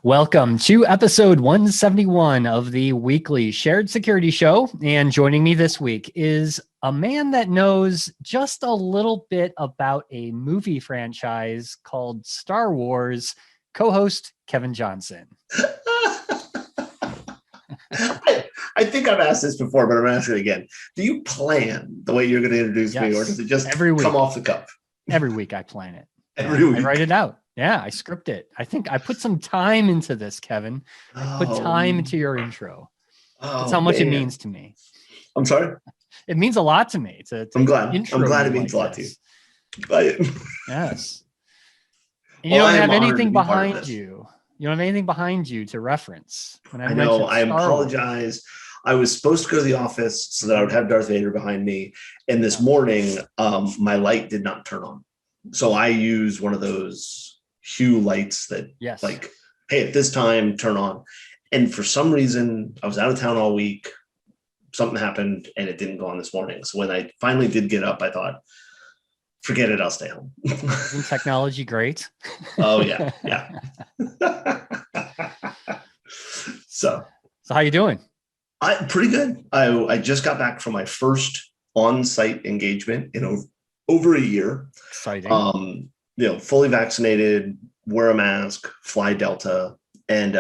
Welcome to episode 171 of the weekly Shared Security Show. And joining me this week is a man that knows just a little bit about a movie franchise called Star Wars, co-host Kevin Johnson. I think I've asked this before, but I'm asking it again. Do you plan the way you're going to introduce me, or does it just come off the cuff? Every week I plan it. Every week. I write it out. Yeah, I script it. I think I put some time into this, Kevin. I put time into your intro. That's how much it means to me. I'm sorry? It means a lot to me. I'm glad it means a lot to you. Yes. You don't have anything behind you. You don't have anything behind you to reference. I know. I apologize. I was supposed to go to the office so that I would have Darth Vader behind me. And this morning, my light did not turn on. So I use one of those hue lights that like, hey, at this time, turn on. And for some reason, I was out of town all week. Something happened and it didn't go on this morning. So when I finally did get up, I thought, forget it, I'll stay home. Isn't technology great? Oh, yeah. Yeah. So how you doing? Pretty good. I just got back from my first on-site engagement in over a year. Exciting. Fully vaccinated, wear a mask, fly Delta, and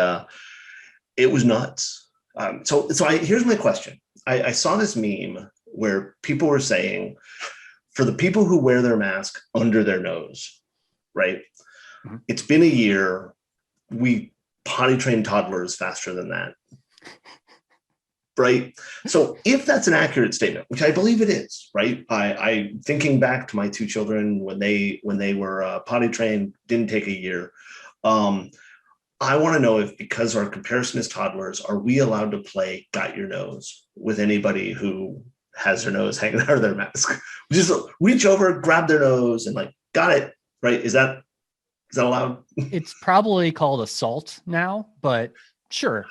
it was nuts. Here's my question. I saw this meme where people were saying, for the people who wear their mask under their nose, right? Mm-hmm. It's been a year. We potty train toddlers faster than that. Right. So if that's an accurate statement, which I believe it is, right? I thinking back to my two children when they were potty trained, didn't take a year. I want to know if, because our comparison is toddlers, are we allowed to play got your nose with anybody who has their nose hanging out of their mask? Just reach over, grab their nose and like, got it. Right. Is that allowed? It's probably called assault now, but sure.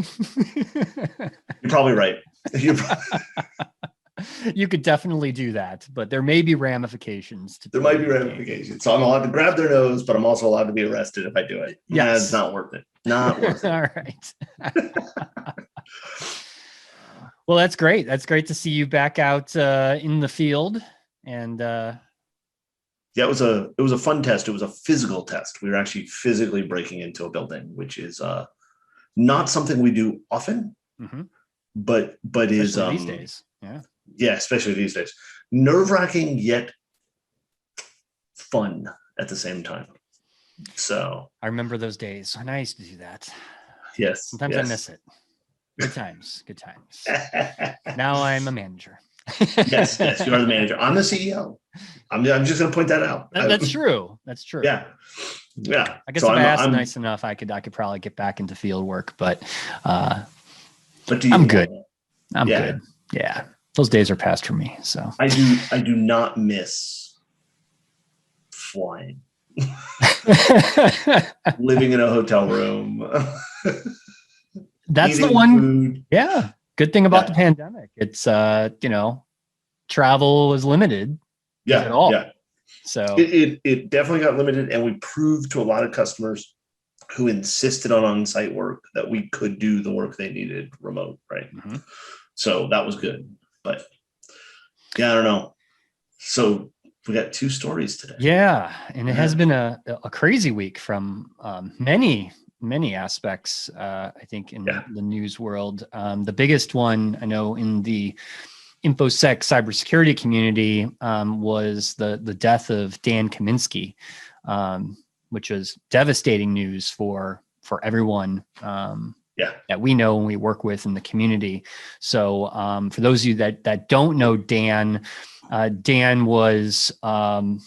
You're probably right. You could definitely do that, but there may be ramifications. There might be ramifications. So I'm allowed to grab their nose, but I'm also allowed to be arrested if I do it. Yes. It's not worth it. Not worth it. All right. Well, that's great. That's great to see you back out in the field. And yeah, it was a fun test. It was a physical test. We were actually physically breaking into a building, which is not something we do often, mm-hmm. but especially is these days. Yeah, especially these days. Nerve-wracking yet fun at the same time. So I remember those days when I used to do that. Yes. Sometimes I miss it. Good times. Now I'm a manager. yes, you are the manager. I'm the CEO. I'm just going to point that out. That's true. Yeah. I guess if I asked nice enough, I could probably get back into field work, but I'm good. I'm good. Yeah. Those days are past for me. So I do not miss flying. Living in a hotel room. That's the one. Food. Yeah. Good thing about the pandemic. It's travel was limited. At all. Yeah. So it definitely got limited, and we proved to a lot of customers who insisted on on-site work that we could do the work they needed remote, right? Mm-hmm. So that was good. But yeah, I don't know. So we got two stories today. Yeah, and it has been a crazy week from many aspects, I think, in the news world. The biggest one I know in the InfoSec cybersecurity community was the death of Dan Kaminsky, which was devastating news for everyone that we know and we work with in the community. So for those of you that don't know Dan, Dan was an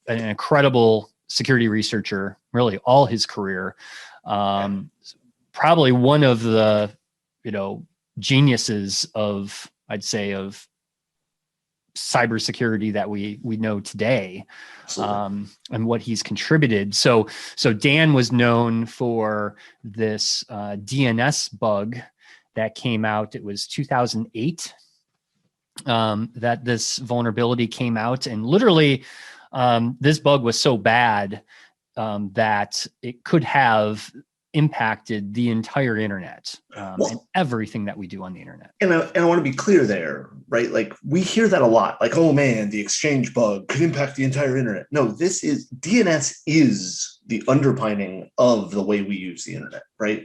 incredible security researcher, really all his career. Probably one of the geniuses of, I'd say, of cybersecurity that we know today, and what he's contributed. So Dan was known for this DNS bug that came out. It was 2008 that this vulnerability came out, and literally this bug was so bad that it could have impacted the entire internet, Well, and everything that we do on the internet. And I want to be clear there, right? Like we hear that a lot, like, oh man, the exchange bug could impact the entire internet. No, DNS is the underpinning of the way we use the internet, right?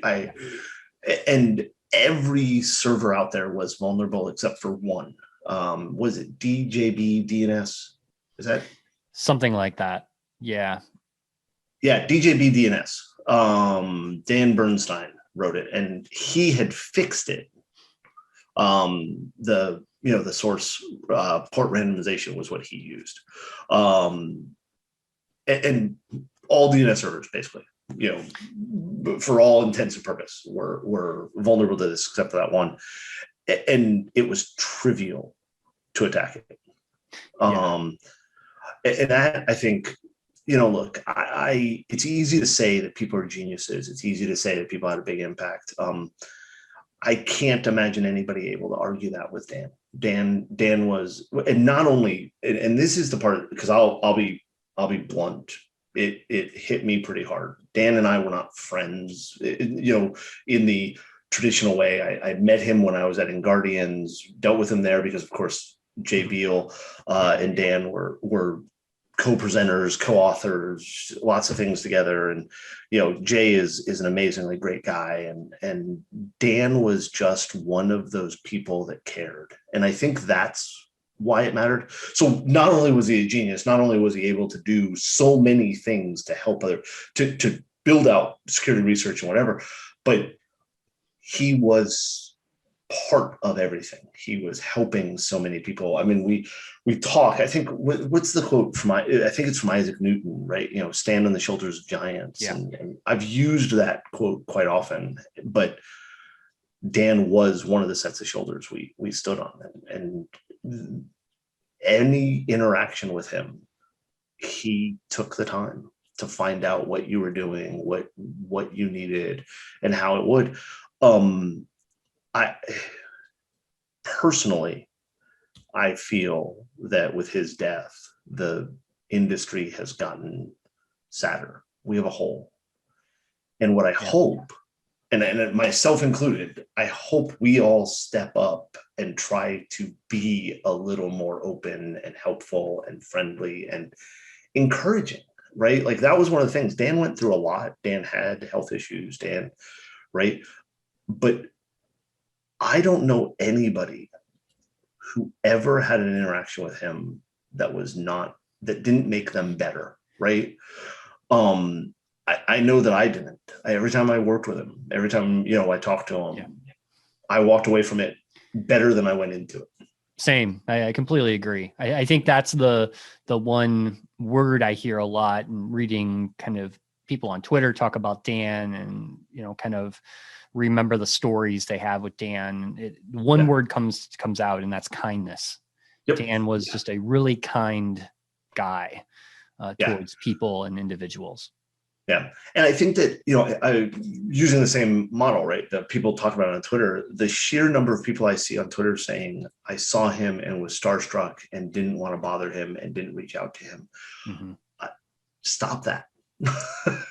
And every server out there was vulnerable except for one. Was it DJB DNS? Is that something like that? Yeah. Yeah, DJB DNS. Dan Bernstein wrote it, and he had fixed it. The source port randomization was what he used, and all DNS servers basically, for all intents and purpose, were vulnerable to this except for that one, and it was trivial to attack it. And that, I think, look, it's easy to say that people are geniuses. It's easy to say that people had a big impact. I can't imagine anybody able to argue that with Dan. Dan was, and not only, and this is the part, because I'll be blunt. It hit me pretty hard. Dan and I were not friends, in the traditional way. I met him when I was at InGuardians, dealt with him there because, of course, Jay Beal and Dan were co-presenters, co-authors, lots of things together. And, Jay is an amazingly great guy. And Dan was just one of those people that cared. And I think that's why it mattered. So not only was he a genius, not only was he able to do so many things to help to build out security research and whatever, but he was part of everything. He was helping so many people. I mean, we talk, I think, what's the quote from, I think it's from Isaac Newton, right? Stand on the shoulders of giants. Yeah. And I've used that quote quite often, but Dan was one of the sets of shoulders we stood on. And any interaction with him, he took the time to find out what you were doing, what you needed, and how it would. I personally, I feel that with his death, the industry has gotten sadder. We have a hole. And what I hope, and myself included, I hope we all step up and try to be a little more open and helpful and friendly and encouraging, right? Like that was one of the things. Dan went through a lot. Dan had health issues, right? But I don't know anybody who ever had an interaction with him that didn't make them better, right? I know that I didn't. Every time I worked with him, every time, I talked to him, I walked away from it better than I went into it. Same. I completely agree. I think that's the one word I hear a lot, and reading kind of people on Twitter talk about Dan and, kind of remember the stories they have with Dan. One word comes out, and that's kindness. Yep. Dan was just a really kind guy towards people and individuals. Yeah. And I think that, using the same model, right, that people talk about on Twitter, the sheer number of people I see on Twitter saying, I saw him and was starstruck and didn't want to bother him and didn't reach out to him. Mm-hmm. Stop that.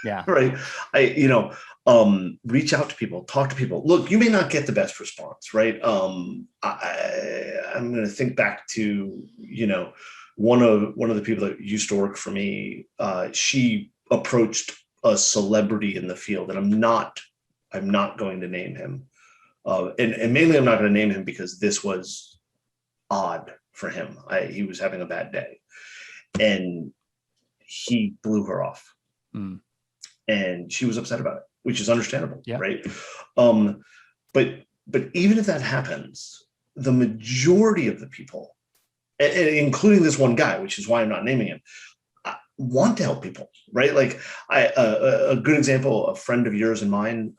Yeah. Right. Reach out to people, talk to people. Look, you may not get the best response, right? I'm going to think back to, one of the people that used to work for me. She approached a celebrity in the field, and I'm not going to name him. And mainly I'm not going to name him because this was odd for him. He was having a bad day, and he blew her off. Mm. And she was upset about it, which is understandable, right? But even if that happens, the majority of the people, including this one guy, which is why I'm not naming him, want to help people, right? Like a good example, a friend of yours and mine,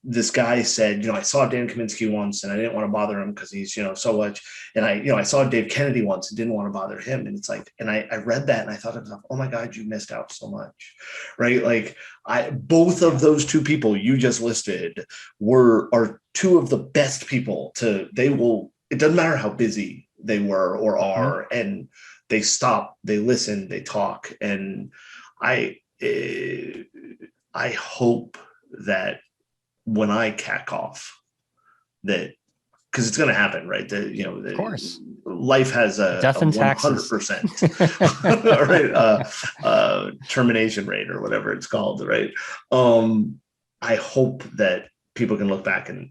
this guy said, I saw Dan Kaminsky once and I didn't want to bother him because he's, so much. And I saw Dave Kennedy once and didn't want to bother him. And it's like, and I read that and I thought to myself, oh my God, you missed out so much, right? Like both of those two people you just listed are two of the best people it doesn't matter how busy they were or are, and they stop, they listen, they talk. And I hope that when I cack off, that because it's going to happen, right? Of course, life has a death and 100% right termination rate or whatever it's called, right? I hope that people can look back and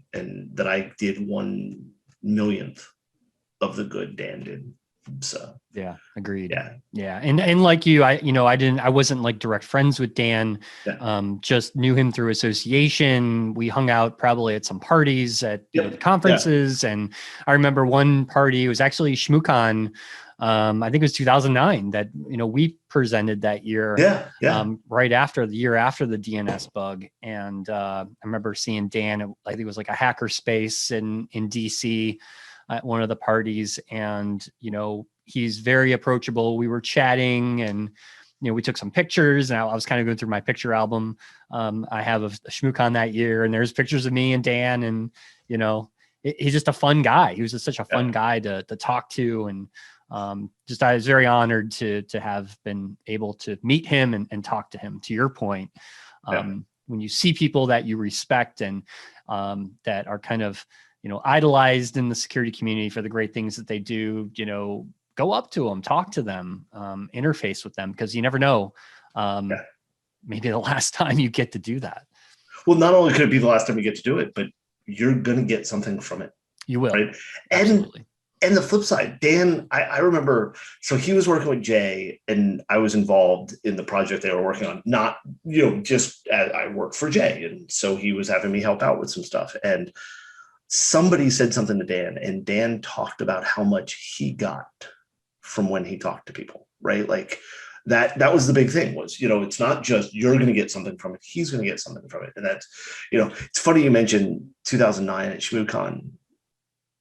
that I did 1/1,000,000th of the good Dan did. So yeah, agreed. Yeah. And like you, I wasn't like direct friends with Dan. Yeah. Just knew him through association. We hung out probably at some parties at the conferences. Yeah. And I remember one party, it was actually ShmooCon. I think it was 2009 that, we presented that year. Yeah. Right after the year after the DNS bug. And I remember seeing Dan, I think it was like a hacker space in DC at one of the parties. And, he's very approachable. We were chatting and, we took some pictures, and I was kind of going through my picture album. I have a ShmooCon that year, and there's pictures of me and Dan, and, he's just a fun guy. He was just such a fun guy to talk to. And I was very honored to have been able to meet him and talk to him. To your point, when you see people that you respect and that are kind of, idolized in the security community for the great things that they do, go up to them, talk to them, interface with them, because you never know, maybe the last time you get to do that. Well, not only could it be the last time you get to do it, but you're going to get something from it. You will. Right? Absolutely. And the flip side, Dan, I remember, so he was working with Jay and I was involved in the project they were working on, not, just as I worked for Jay. And so he was having me help out with some stuff. And somebody said something to Dan, and Dan talked about how much he got from when he talked to people, right? Like that was the big thing was, it's not just you're going to get something from it. He's going to get something from it. And that's, it's funny you mentioned 2009 at ShmooCon.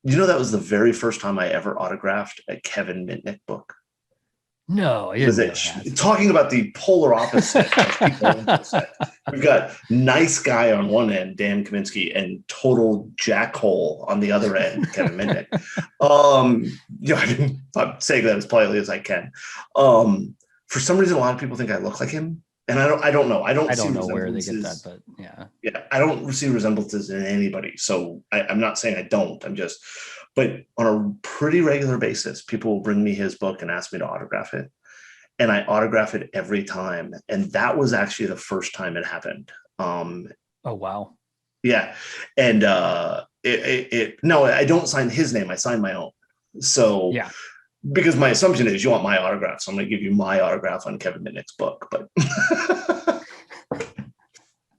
That was the very first time I ever autographed a Kevin Mitnick book. No, talking about the polar opposite. We've got nice guy on one end, Dan Kaminsky, and total jackhole on the other end, Kevin Mitnick. I'm saying that as politely as I can. For some reason, a lot of people think I look like him, and I don't know. I don't know where they get that, but yeah, I don't see resemblances in anybody. So I'm not saying I don't. But on a pretty regular basis, people will bring me his book and ask me to autograph it. And I autograph it every time. And that was actually the first time it happened. Oh, wow. Yeah. And no, I don't sign his name. I sign my own. So yeah, because my assumption is you want my autograph. So I'm going to give you my autograph on Kevin Mitnick's book. But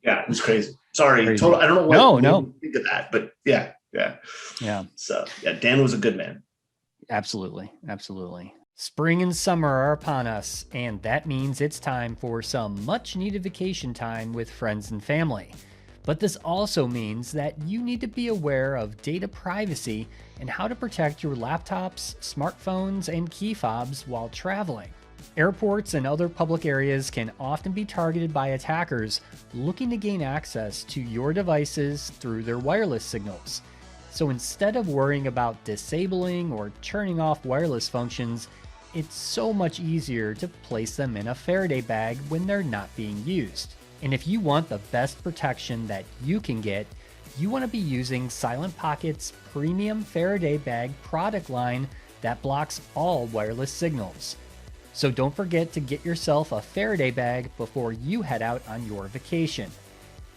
yeah, it was crazy. Sorry. I don't know what you think of that, but yeah. So yeah, Dan was a good man. Absolutely. Spring and summer are upon us, and that means it's time for some much needed vacation time with friends and family. But this also means that you need to be aware of data privacy and how to protect your laptops, smartphones, and key fobs while traveling. Airports and other public areas can often be targeted by attackers looking to gain access to your devices through their wireless signals. So instead of worrying about disabling or turning off wireless functions, it's so much easier to place them in a Faraday bag when they're not being used. And if you want the best protection that you can get, you want to be using Silent Pocket's premium Faraday bag product line that blocks all wireless signals. So don't forget to get yourself a Faraday bag before you head out on your vacation.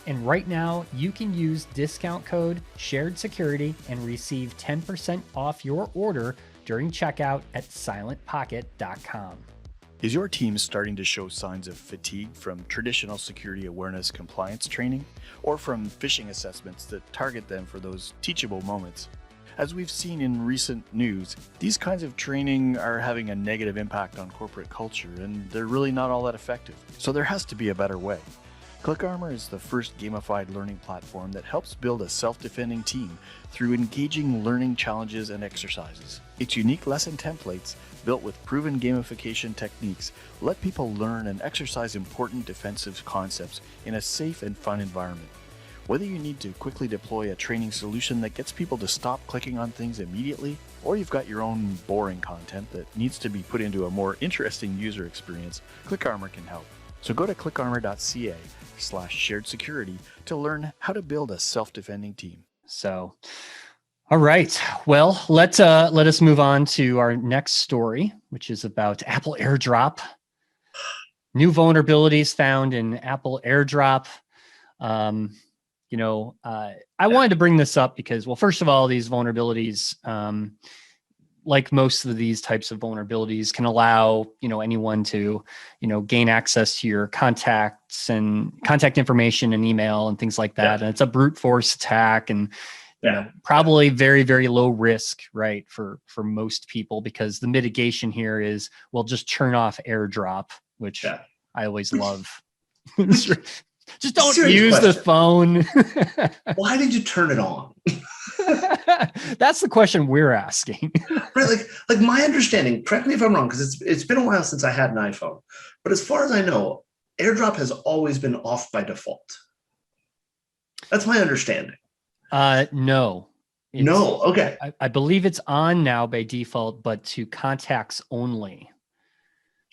And right now, you can use discount code SHAREDSECURITY and receive 10% off your order during checkout at silentpocket.com. Is your team starting to show signs of fatigue from traditional security awareness compliance training, or from phishing assessments that target them for those teachable moments? As we've seen in recent news, these kinds of training are having a negative impact on corporate culture, and they're really not all that effective. So there has to be a better way. ClickArmor is the first gamified learning platform that helps build a self-defending team through engaging learning challenges and exercises. Its unique lesson templates, built with proven gamification techniques, let people learn and exercise important defensive concepts in a safe and fun environment. Whether you need to quickly deploy a training solution that gets people to stop clicking on things immediately, or you've got your own boring content that needs to be put into a more interesting user experience, ClickArmor can help. So go to clickarmor.ca/shared security to learn how to build a self-defending team. So, all right. Well, let us move on to our next story, which is about Apple Airdrop. New vulnerabilities found in Apple Airdrop. I wanted to bring this up because, well, first of all, these vulnerabilities, like most of these types of vulnerabilities, can allow, anyone to, gain access to your contacts and contact information and email and things like that. Yeah. And it's a brute force attack, and probably very, very low risk, right, for most people, because the mitigation here is, well, just turn off AirDrop, which I always love. Just don't use the phone. Why did you turn it on? That's the question we're asking. Right, like my understanding, correct me if I'm wrong, because it's been a while since I had an iPhone, but as far as I know, AirDrop has always been off by default. That's my understanding. No. No, okay. I believe it's on now by default, but to contacts only.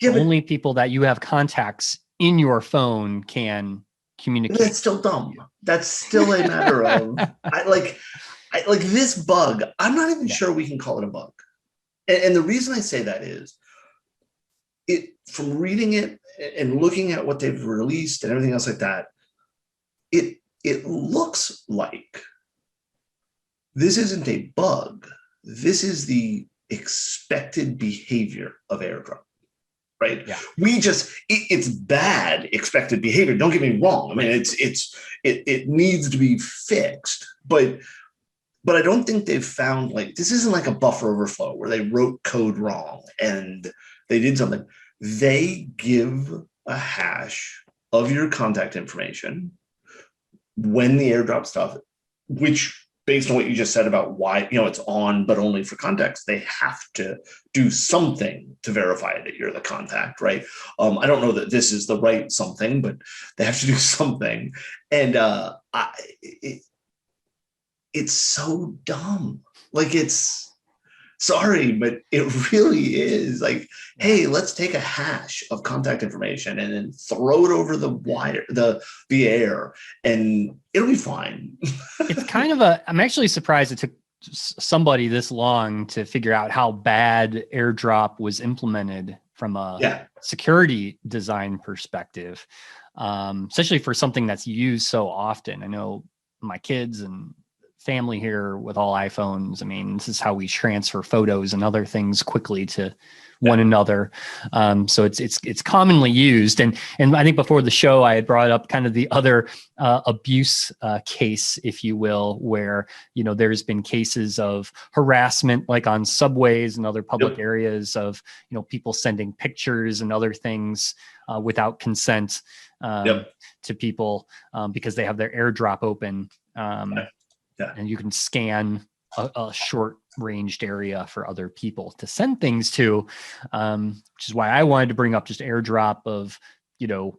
Yeah, only people that you have contacts in your phone can communicate. That's still dumb. That's still a matter of like this bug. I'm not even sure we can call it a bug. And the reason I say that is from reading it and looking at what they've released and everything else like that, it looks like this isn't a bug. This is the expected behavior of AirDrop. Right. Yeah. It's bad expected behavior. Don't get me wrong. I mean, it needs to be fixed, but I don't think they've found, like, this isn't like a buffer overflow where they wrote code wrong and they did something. They give a hash of your contact information when the AirDrop stuff, which, based on what you just said about why, it's on, but only for contacts, they have to do something to verify that you're the contact, right? I don't know that this is the right something, but they have to do something. And it's so dumb. Like, sorry, but it really is like, hey, let's take a hash of contact information and then throw it over the wire, the air, and it'll be fine. It's kind of I'm actually surprised it took somebody this long to figure out how bad AirDrop was implemented from a security design perspective, especially for something that's used so often. I know my kids and family here with all iPhones. I mean, this is how we transfer photos and other things quickly to one another. So it's commonly used. And I think before the show, I had brought up kind of the other abuse case, if you will, where, there's been cases of harassment, like on subways and other public areas of, people sending pictures and other things without consent to people because they have their AirDrop open. And you can scan a short-ranged area for other people to send things to, which is why I wanted to bring up just AirDrop of, you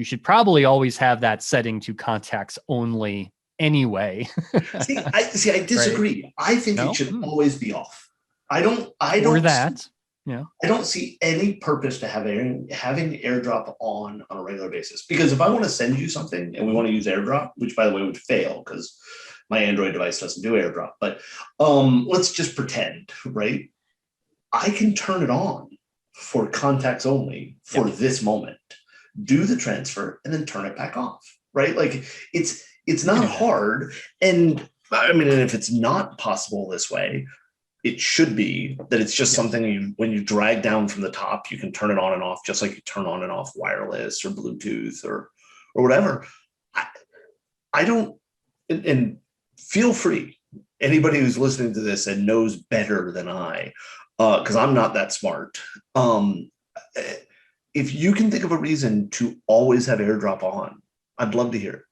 should probably always have that setting to contacts only anyway. I disagree. Right? I think it should always be off. I don't or that. I don't see any purpose to having AirDrop on a regular basis, because if I want to send you something and we want to use AirDrop, which, by the way, would fail because my Android device doesn't do AirDrop, but let's just pretend, right? I can turn it on for contacts only for this moment, do the transfer, and then turn it back off, right? Like, it's not hard. And I mean, and if it's not possible this way, it should be that it's just something when you drag down from the top, you can turn it on and off, just like you turn on and off wireless or Bluetooth or whatever. I don't, and feel free, anybody who's listening to this and knows better than I, because I'm not that smart. If you can think of a reason to always have AirDrop on, I'd love to hear it,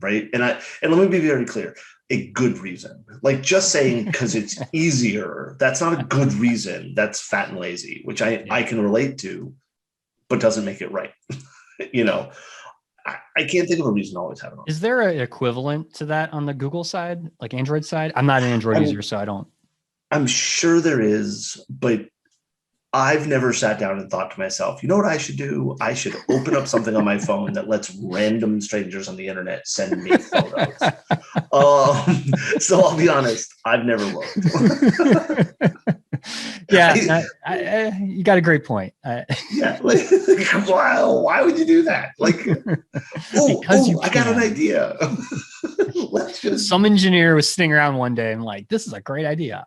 right? And let me be very clear, a good reason. Like, just saying because it's easier, that's not a good reason. That's fat and lazy, which I can relate to, but doesn't make it right. I can't think of a reason to always have it on. Is there an equivalent to that on the Google side, like Android side? I'm not an Android user, so I don't. I'm sure there is, but I've never sat down and thought to myself, you know what I should do? I should open up something on my phone that lets random strangers on the internet send me photos. So I'll be honest, I've never looked. Yeah, you got a great point. Yeah, like, why would you do that? Like, I got an idea. Let's just. Some engineer was sitting around one day and like, this is a great idea.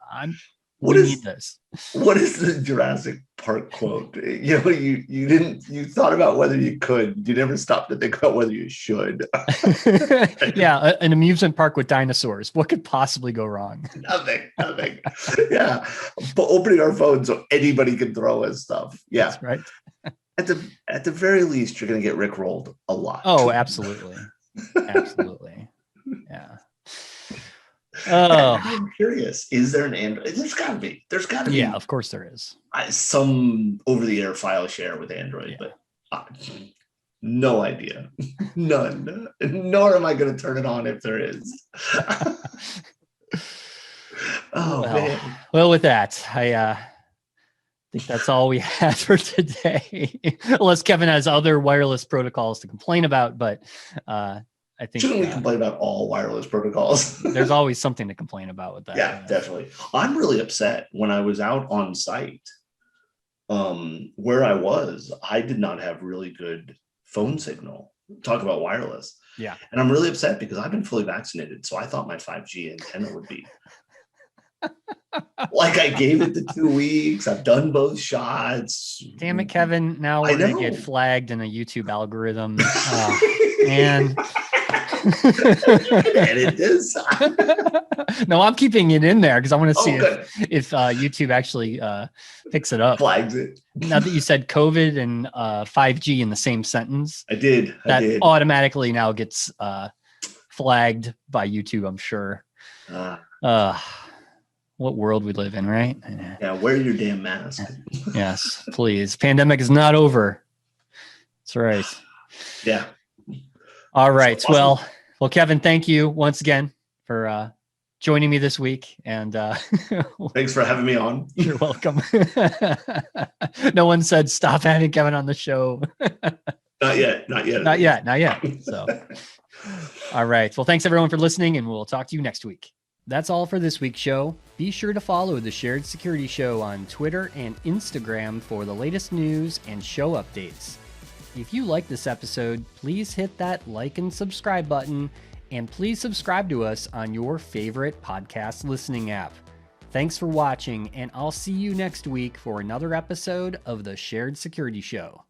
We need this. What is the Jurassic Park quote? You know, you thought about whether you could. You never stopped to think about whether you should. Yeah, an amusement park with dinosaurs. What could possibly go wrong? Nothing. Yeah, but opening our phones so anybody can throw us stuff. Yeah, that's right. At the very least, you're going to get rickrolled a lot. Oh, absolutely, absolutely. Yeah. Oh, I'm curious. Is there an Android? There's got to be. Yeah, of course there is. Some over-the-air file share with Android, but no idea. None. Nor am I going to turn it on if there is. Man. Well, with that, I think that's all we had for today. Unless Kevin has other wireless protocols to complain about, but I think shouldn't we complain about all wireless protocols? There's always something to complain about with that. Yeah, definitely. I'm really upset. When I was out on site, where I did not have really good phone signal. Talk about wireless. Yeah. And I'm really upset because I've been fully vaccinated. So I thought my 5G antenna would be like, I gave it the 2 weeks. I've done both shots. Damn it, Kevin. Now we're going to get flagged in a YouTube algorithm. Man. Edit this. No, I'm keeping it in there because I want to see if YouTube actually picks it up. Flags it. Now that you said COVID and 5G in the same sentence, I did. Automatically now gets flagged by YouTube, I'm sure. What world we live in, right? Yeah, wear your damn mask. Yes, please. Pandemic is not over. That's right. Yeah. All right. Awesome. Well, Kevin, thank you once again for joining me this week. And thanks for having me on. You're welcome. No one said stop having Kevin on the show. Not yet. So, all right. Well, thanks everyone for listening, and we'll talk to you next week. That's all for this week's show. Be sure to follow the Shared Security Show on Twitter and Instagram for the latest news and show updates. If you like this episode, please hit that like and subscribe button, and please subscribe to us on your favorite podcast listening app. Thanks for watching, and I'll see you next week for another episode of the Shared Security Show.